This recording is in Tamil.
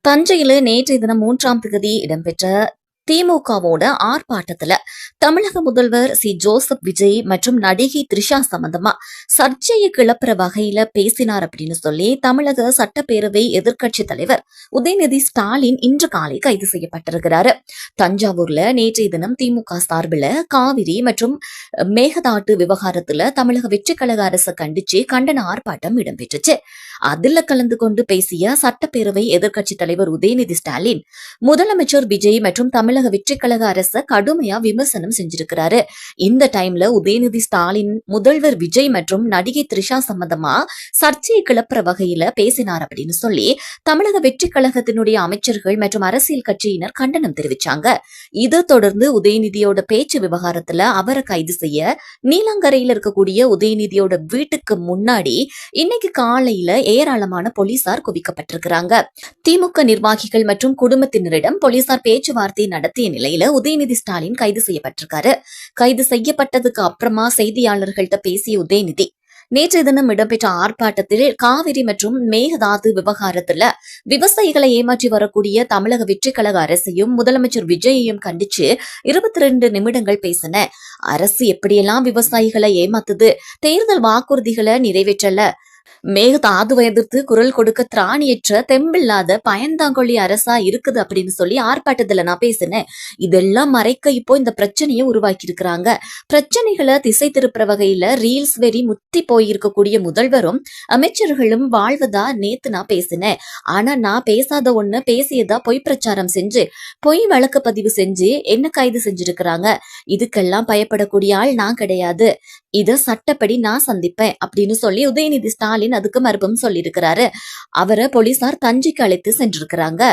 தஞ்சையில நேற்றைய தினம் 3ஆம் தேதி இடம்பெற்ற திமுகவோட ஆர்ப்பாட்டத்துல தமிழக முதல்வர் ஜோசப் விஜய் மற்றும் நடிகை த்ரிஷா சம்பந்தமா சர்ச்சையை கிளப்புற வகையில பேசினார் அப்படின்னு சொல்லி தமிழக சட்டப்பேரவை எதிர்க்கட்சி தலைவர் உதயநிதி ஸ்டாலின் இன்று காலை கைது செய்யப்பட்டிருக்கிறாரு. தஞ்சாவூர்ல நேற்றைய தினம் திமுக சார்பில் காவிரி மற்றும் மேகதாட்டு விவகாரத்துல தமிழக வெற்றிக் கழக அரசை கண்டிச்சு கண்டன ஆர்ப்பாட்டம் இடம்பெற்றுச்சு. அதுல கலந்து கொண்டு பேசிய சட்டப்பேரவை எதிர்க்கட்சி தலைவர் உதயநிதி ஸ்டாலின் முதலமைச்சர் விஜய் மற்றும் தமிழக வெற்றிக் கழக அரசை கடுமையா விமர்சனம் செஞ்சிருக்கிறாரு. இந்த டைம்ல உதயநிதி ஸ்டாலின் முதல்வர் விஜய் மற்றும் நடிகை த்ரிஷா சம்பந்தமா சர்ச்சையை கிளப்புற வகையில பேசினார் அப்படின்னு சொல்லி தமிழக வெற்றிக் கழகத்தினுடைய அமைச்சர்கள் மற்றும் அரசியல் கட்சியினர் கண்டனம் தெரிவிச்சாங்க. இதை தொடர்ந்து உதயநிதியோட பேச்சு விவகாரத்துல அவரை கைது செய்ய நீலாங்கரையில இருக்கக்கூடிய உதயநிதியோட வீட்டுக்கு முன்னாடி இன்னைக்கு காலையில ஏராளமான போலீசார் குவிக்கப்பட்டிருக்கிறாங்க. திமுக நிர்வாகிகள் மற்றும் குடும்பத்தினரிடம் போலீசார் பேச்சுவார்த்தை நடத்திய நிலையில உதயநிதி ஸ்டாலின் கைது செய்யப்பட்டிருக்காரு. கைது செய்யப்பட்டதுக்கு அப்புறமா செய்தியாளர்கள்ட்ட பேசிய உதயநிதி நேற்றைய தினம் இடம்பெற்ற ஆர்ப்பாட்டத்தில் காவிரி மற்றும் மேகதாது விவகாரத்துல விவசாயிகளை ஏமாற்றி வரக்கூடிய தமிழக வெற்றிக் கழக அரசையும் முதலமைச்சர் விஜயையும் கண்டிச்சு 22 நிமிடங்கள் பேசின. அரசு எப்படியெல்லாம் விவசாயிகளை ஏமாத்துது, தேர்தல் வாக்குறுதிகளை நிறைவேற்றல, மேகதாதுவை எதிர்த்து குரல் கொடுக்க திராணியற்ற தெம்பில்லாத பயந்தாங்கொள்ளி அரசா இருக்குது அப்படின்னு சொல்லி ஆர்ப்பாட்டத்துல நான் பேசினேன். இதெல்லாம் மறைக்க இப்போ இந்த பிரச்சனையை உருவாக்கி இருக்கிறாங்க. பிரச்சனைகளை திசை திருப்புற வகையில ரீல்ஸ் வெறி முத்தி போயிருக்கக்கூடிய முதல்வரும் அமைச்சர்களும் வாழ்வதா நேத்து நான் பேசினேன். ஆனா நான் பேசாத ஒண்ணு பேசியதா பொய் பிரச்சாரம் செஞ்சு பொய் வழக்கு பதிவு செஞ்சு என்ன கைது செஞ்சிருக்கிறாங்க. இதுக்கெல்லாம் பயப்படக்கூடிய ஆள் நான் கிடையாது. இத சட்டப்படி நான் சந்திப்பேன் அப்படின்னு சொல்லி உதயநிதி ஸ்டாலின் அதுக்கு மறுபும் சொல்லியிருக்கிறாரு. அவரை போலீசார் தஞ்சைக்கு அழைத்து சென்றிருக்கிறாங்க.